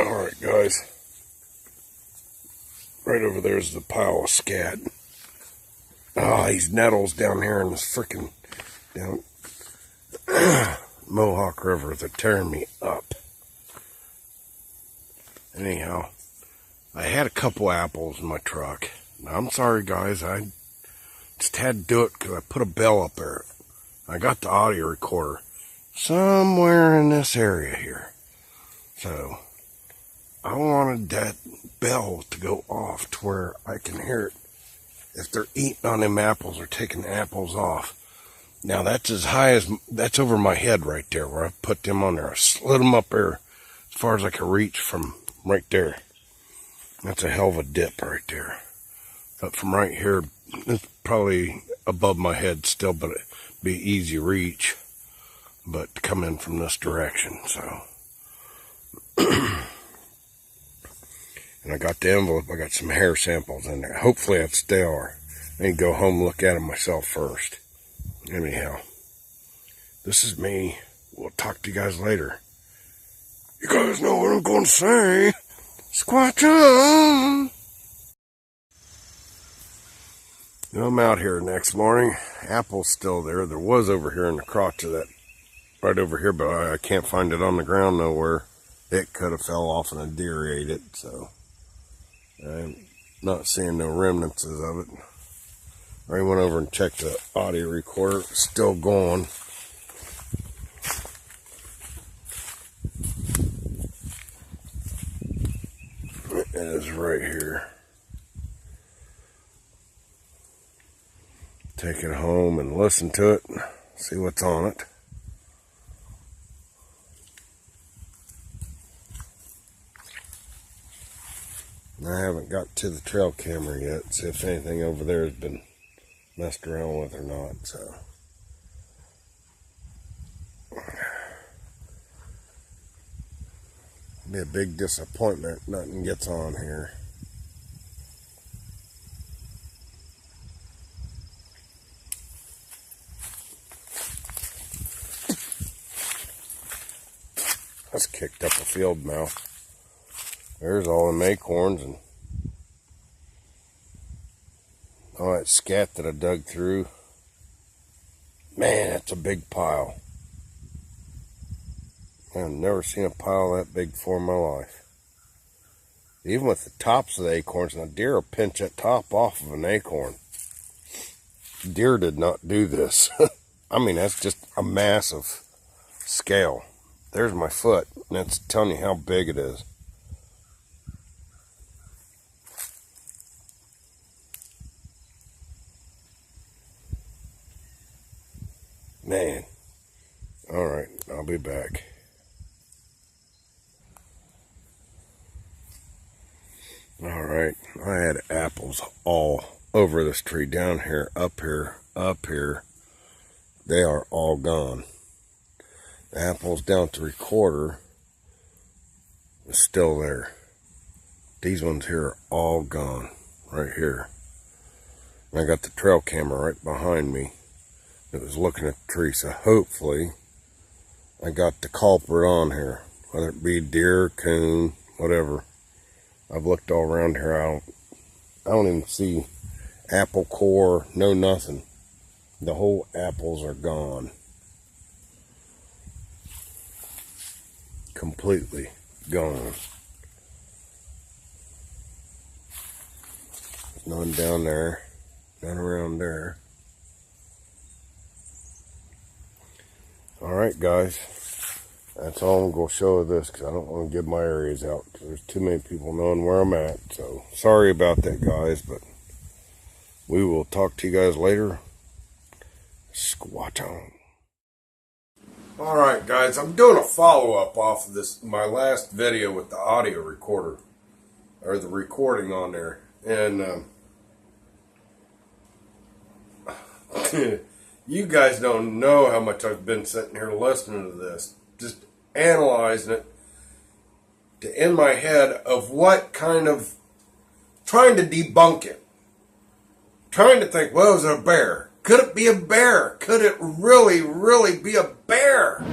Alright guys, right over there is the pile of scat. These nettles down here in this freaking down Mohawk River, they're tearing me up. Anyhow, I had a couple apples in my truck. Now, I'm sorry guys, I just had to do it because I put a bell up there. I got the audio recorder somewhere in this area here. So I wanted that bell to go off to where I can hear it if they're eating on them apples or taking the apples off. Now that's as high as, that's over my head right there where I put them on there. I slid them up there as far as I could reach from right there. That's a hell of a dip right there. But from right here, it's probably above my head still, but it'd be easy reach. But to come in from this direction, so. And I got the envelope, I got some hair samples in there. Hopefully that's they are. I need to go home and look at them myself first. Anyhow, this is me. We'll talk to you guys later. You guys know what I'm going to say. Squatch on! I'm out here next morning. Apple's still there. There was over here in the crotch of that, right over here, but I can't find it on the ground nowhere. It could have fell off and a deer ate it, so I'm not seeing no remnants of it. I went over and checked the audio recorder. It's still going. It is right here. Take it home and listen to it. See what's on it. I haven't got to the trail camera yet, see if anything over there has been messed around with or not, so. Be a big disappointment, nothing gets on here. That's kicked up a field mouse. There's all them acorns and all that scat that I dug through. Man, that's a big pile. I've never seen a pile that big before in my life. Even with the tops of the acorns, and a deer will pinch that top off of an acorn. Deer did not do this. I mean, that's just a massive scale. There's my foot, and that's telling you how big it is. Man. Alright, I'll be back. Alright, I had apples all over this tree, down here, up here, up here. They are all gone. The apples down at the recorder is still there. These ones here are all gone, right here. And I got the trail camera right behind me. It was looking at the tree, so hopefully I got the culprit on here, whether it be deer, coon, whatever. I've looked all around here. I don't even see apple core, no nothing. The whole apples are gone. Completely gone. There's none down there, none around there. Alright guys, that's all I'm going to show of this because I don't want to give my areas out. There's too many people knowing where I'm at. So sorry about that guys, but we will talk to you guys later. Squatch on. Alright guys, I'm doing a follow-up off of this, my last video with the audio recorder, or the recording on there. And you guys don't know how much I've been sitting here listening to this, just analyzing it to in my head of what kind of, trying to debunk it. Trying to think, well, is it a bear? Could it be a bear? Could it really, really be a bear?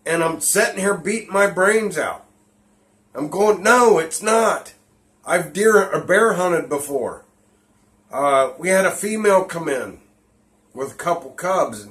And I'm sitting here beating my brains out. I'm going, no, it's not. I've bear hunted before. We had a female come in with a couple cubs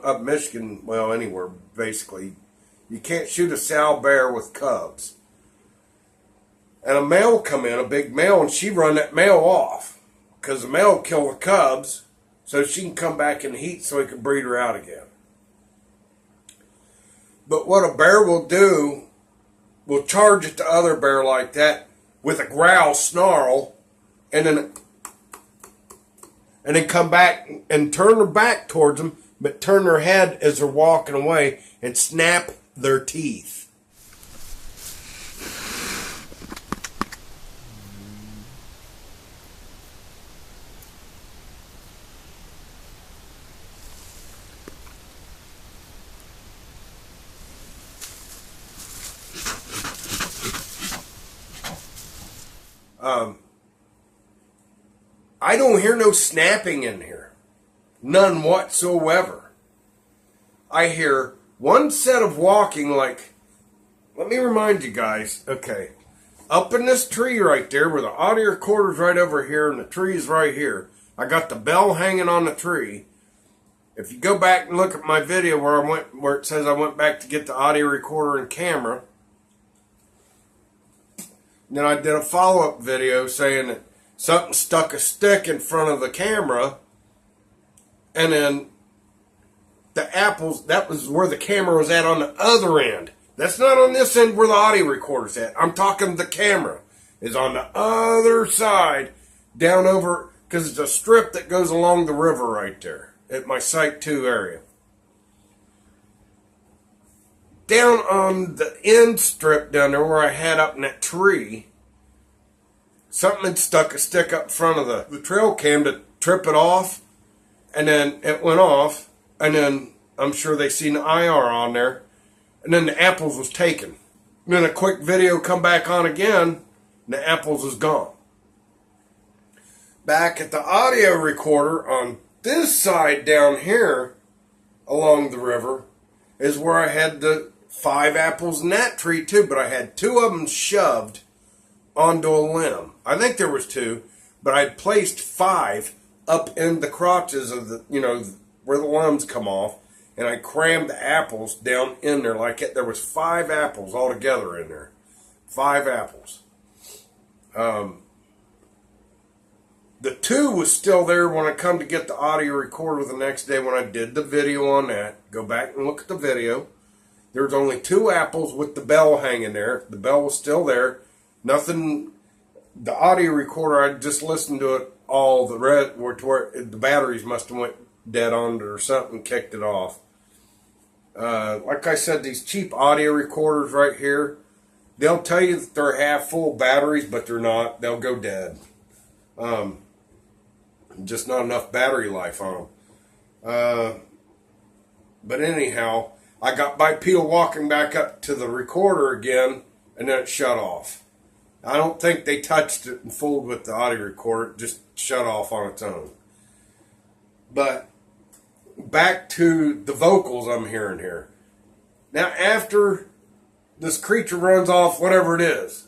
up Michigan, well, anywhere, basically. You can't shoot a sow bear with cubs. And a male come in, a big male, and she run that male off. Because the male will kill the cubs, so she can come back in the heat so he can breed her out again. But what a bear will do, will charge at the other bear like that with a growl, snarl, and then come back and turn her back towards them, but turn their head as they're walking away and snap their teeth. I don't hear no snapping in here. None whatsoever. I hear one set of walking like, let me remind you guys, okay, up in this tree right there where the audio recorder's right over here and the tree's right here, I got the bell hanging on the tree. If you go back and look at my video where it says I went back to get the audio recorder and camera, then I did a follow-up video saying that something stuck a stick in front of the camera, and then the apples, that was where the camera was at on the other end. That's not on this end where the audio recorder's at. I'm talking the camera is on the other side, down over, because it's a strip that goes along the river right there at my Site 2 area. Down on the end strip down there where I had up in that tree, something had stuck a stick up front of the trail cam to trip it off, and then it went off, and then I'm sure they seen the IR on there, and then the apples was taken. And then a quick video come back on again, and the apples is gone. Back at the audio recorder on this side down here along the river is where I had the 5 apples in that tree too, but I had 2 of them shoved onto a limb. I think there was 2, but I'd placed 5 up in the crotches of the, where the limbs come off, and I crammed the apples down in there like it. There was 5 apples altogether in there. 5 apples. The 2 was still there when I come to get the audio recorder the next day when I did the video on that. Go back and look at the video. There was only 2 apples with the bell hanging there. The bell was still there. Nothing. The audio recorder, I just listened to it all. The red, where the batteries must have went dead on it or something, kicked it off. Like I said, these cheap audio recorders right here, they'll tell you that they're half full batteries, but they're not. They'll go dead. Just not enough battery life on them. But anyhow, I got bipedal walking back up to the recorder again, and then it shut off. I don't think they touched it and fooled with the audio recorder. It just shut off on its own. But back to the vocals I'm hearing here. Now, after this creature runs off, whatever it is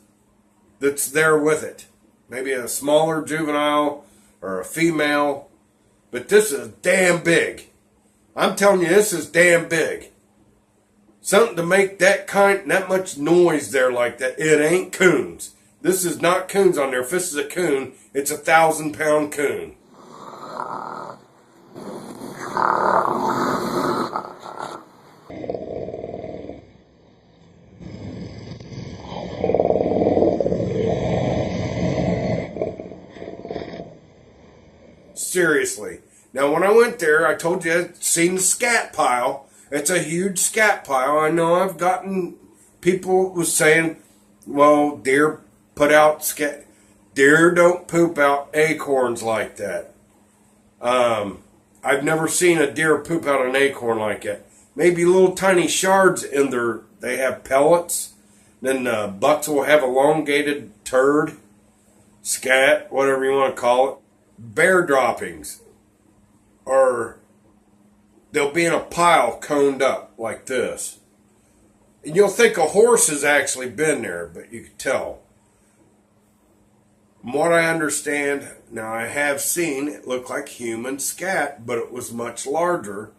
that's there with it, maybe a smaller juvenile or a female, but this is damn big. I'm telling you, this is damn big. Something to make that much noise there like that. It ain't coons. This is not coons on there. If this is a coon, it's a 1,000-pound coon. Seriously. Now, when I went there, I told you I'd seen the scat pile. It's a huge scat pile. I know I've gotten people was saying, well, deer put out scat. Deer don't poop out acorns like that. I've never seen a deer poop out an acorn like that. Maybe little tiny shards in there. They have pellets. Then bucks will have elongated turd, scat, whatever you want to call it. Bear droppings, or they'll be in a pile coned up like this. And you'll think a horse has actually been there, but you can tell. From what I understand, now I have seen it look like human scat, but it was much larger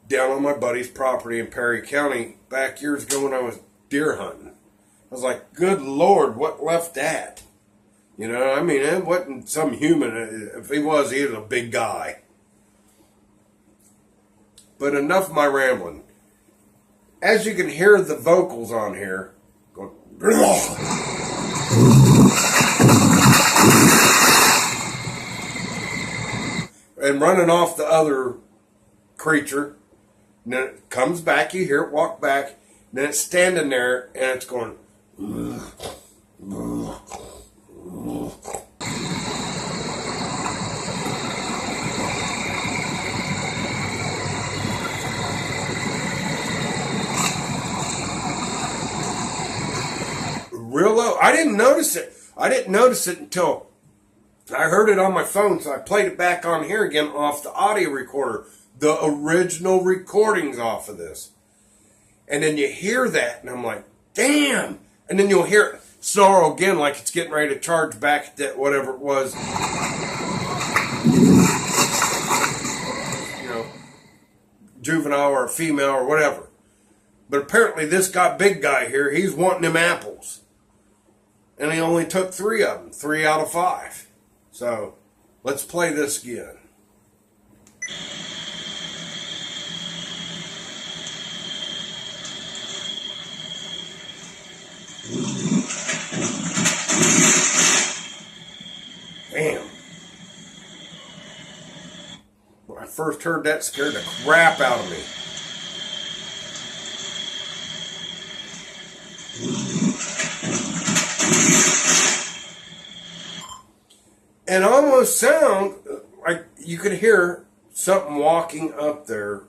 down on my buddy's property in Perry County back years ago when I was deer hunting. I was like, good Lord, what left that? You know, I mean, it wasn't some human. If he was a big guy. But enough of my rambling. As you can hear the vocals on here, going, and running off the other creature. And then it comes back, you hear it walk back, and then it's standing there and it's going. Real low. I didn't notice it. I didn't notice it until I heard it on my phone, so I played it back on here again off the audio recorder. The original recordings off of this. And then you hear that, and I'm like, damn! And then you'll hear it snarl again like it's getting ready to charge back at that whatever it was. You know, juvenile or female or whatever. But apparently this big guy here, he's wanting them apples. And he only took 3 of them, 3 out of 5. So, let's play this again. Damn. When I first heard that, scared the crap out of me. And almost sound like you could hear something walking up there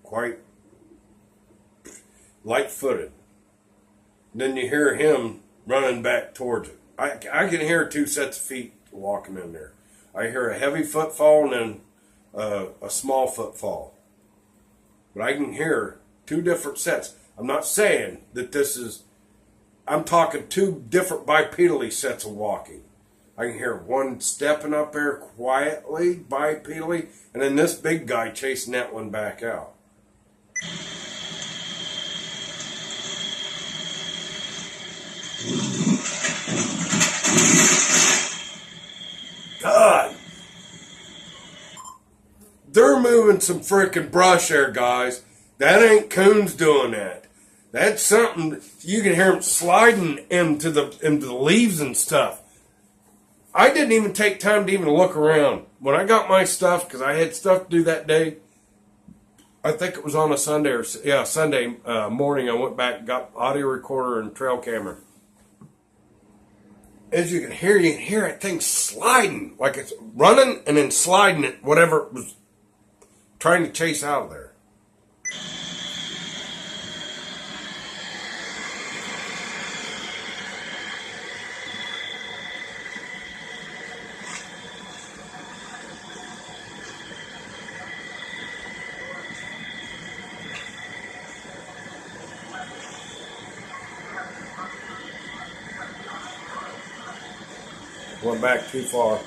quite light-footed. Then you hear him running back towards it. I can hear 2 sets of feet walking in there. I hear a heavy footfall and then a small footfall. But I can hear 2 different sets. I'm not saying that this is... I'm talking 2 different bipedally sets of walking. I can hear one stepping up there quietly, bipedally, and then this big guy chasing that one back out. God! They're moving some freaking brush there, guys. That ain't coons doing that. That's something, you can hear them sliding into the leaves and stuff. I didn't even take time to even look around. When I got my stuff, because I had stuff to do that day, I think it was on a Sunday Sunday morning, I went back, got audio recorder and trail camera. As you can hear that thing sliding, like it's running and then sliding it, whatever it was trying to chase out of there. Went back too far.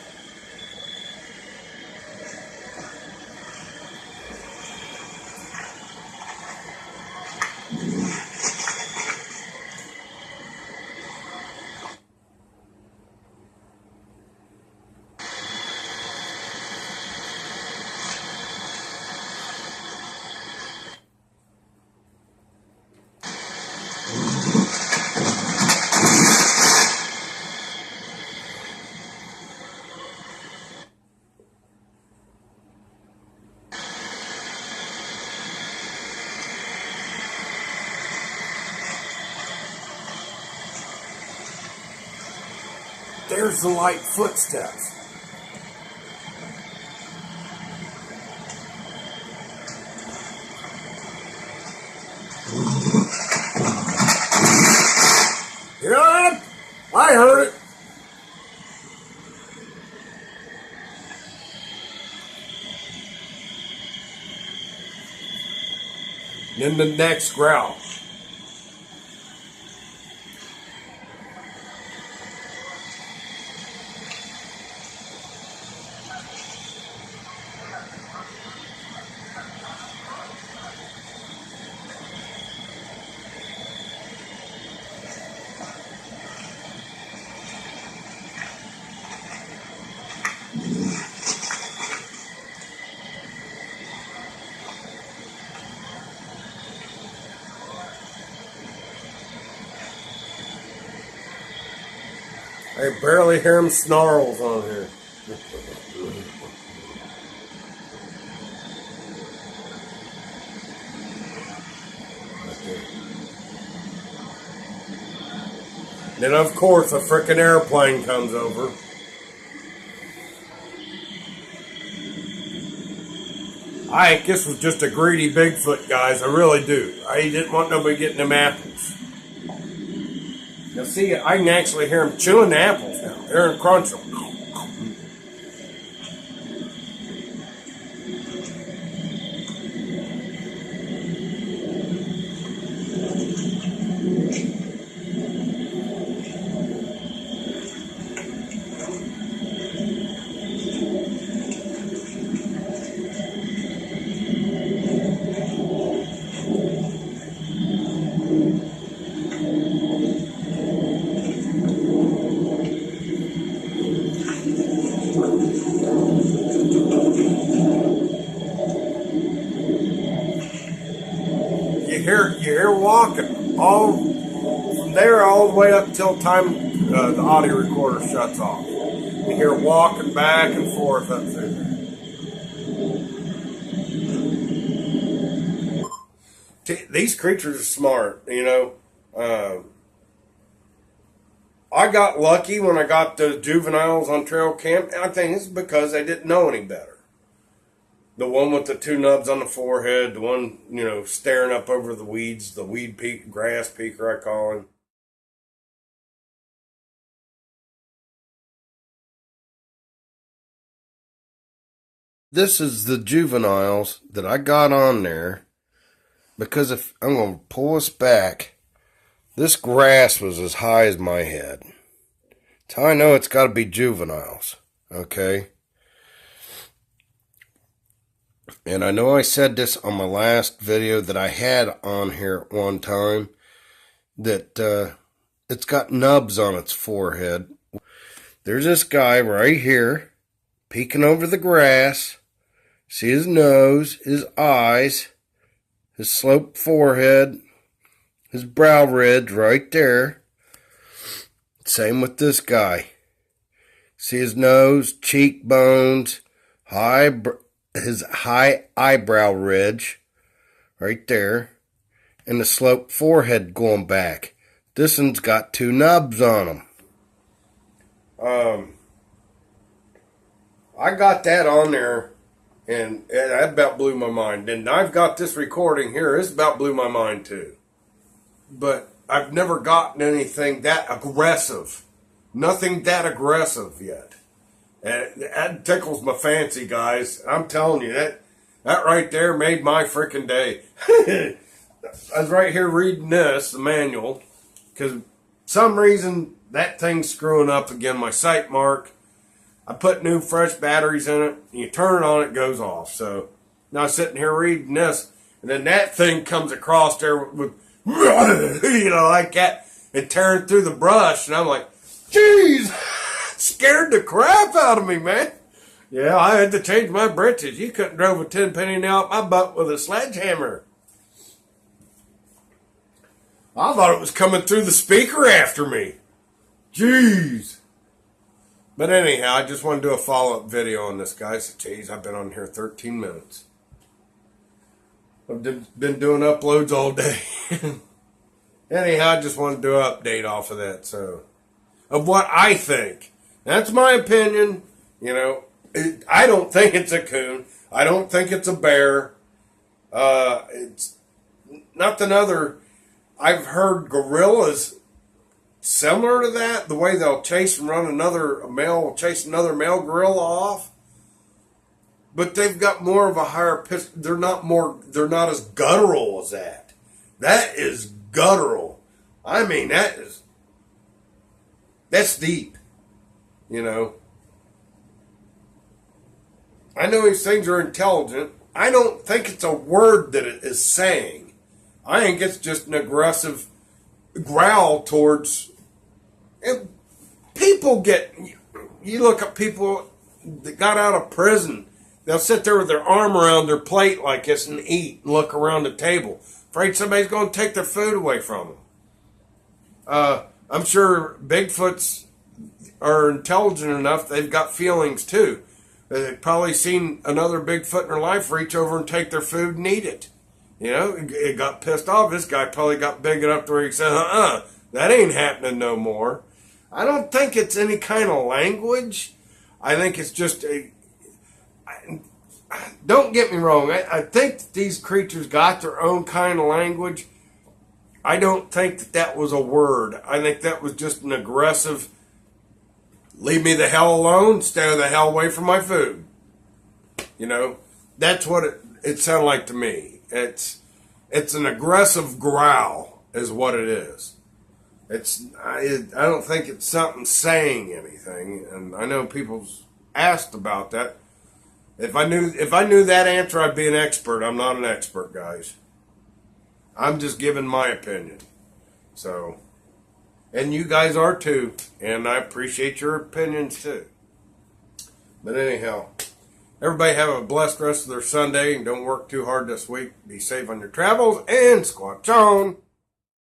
There's the light footsteps. Yeah, I heard it. Then the next growl. I barely hear him snarls on here. Then of course a frickin' airplane comes over. I think this was just a greedy Bigfoot, guys. I really do. He didn't want nobody getting them apples. Now see, I can actually hear him chewing the apples now. They're in crunch them. You hear walking all from there all the way up till time the audio recorder shuts off. You hear walking back and forth up through there. These creatures are smart, you know. I got lucky when I got the juveniles on trail cam, and I think it's because they didn't know any better. The one with the two nubs on the forehead, the one, you know, staring up over the weeds, the weed peak, grass peeker, I call him. This is the juveniles that I got on there because if I'm going to pull us back, this grass was as high as my head. That's how I know it's got to be juveniles, okay? And I know I said this on my last video that I had on here at one time, that it's got nubs on its forehead. There's this guy right here, peeking over the grass. See his nose, his eyes, his sloped forehead, his brow ridge right there. Same with this guy. See his nose, cheekbones, his high eyebrow ridge right there, and the sloped forehead going back. This one's got two nubs on him. I got that on there, and that about blew my mind. And I've got this recording here. It's about blew my mind too. But I've never gotten anything that aggressive. Nothing that aggressive yet. And that tickles my fancy, guys. I'm telling you, that right there made my freaking day. I was right here reading this, the manual, because some reason that thing's screwing up again, my sight mark. I put new fresh batteries in it, and you turn it on, it goes off. So now I'm sitting here reading this, and then that thing comes across there with you know, like that, and tearing through the brush, and I'm like, jeez, scared the crap out of me, man. Yeah, I had to change my britches. You couldn't drove a 10-penny nail up my butt with a sledgehammer. I thought it was coming through the speaker after me. Jeez. But anyhow, I just want to do a follow-up video on this, guys. Jeez, I've been on here 13 minutes. I've been doing uploads all day. Anyhow, I just want to do an update off of that, so, of what I think. That's my opinion. You know, I don't think it's a coon. I don't think it's a bear. It's nothing other. I've heard gorillas similar to that, the way they'll chase and run chase another male gorilla off. but they've got more of a higher pitch. They're not as guttural as that. That is guttural. I mean, that's deep. You know. I know these things are intelligent. I don't think it's a word that it is saying. I think it's just an aggressive growl towards. And people you look at people that got out of prison, they'll sit there with their arm around their plate like this and eat and look around the table, afraid somebody's going to take their food away from them. I'm sure Bigfoots are intelligent enough, they've got feelings too. They've probably seen another Bigfoot in their life reach over and take their food and eat it. You know, it got pissed off. This guy probably got big enough to where he said, that ain't happening no more. I don't think it's any kind of language. I think it's just don't get me wrong. I think that these creatures got their own kind of language. I don't think that was a word. I think that was just an aggressive, leave me the hell alone, stay the hell away from my food. You know, that's what it sounded like to me. It's an aggressive growl is what it is. I don't think it's something saying anything, and I know people's asked about that. If I knew that answer, I'd be an expert. I'm not an expert, guys. I'm just giving my opinion. So, and you guys are too, and I appreciate your opinions too. But anyhow, everybody have a blessed rest of their Sunday, and don't work too hard this week. Be safe on your travels, and squatch on.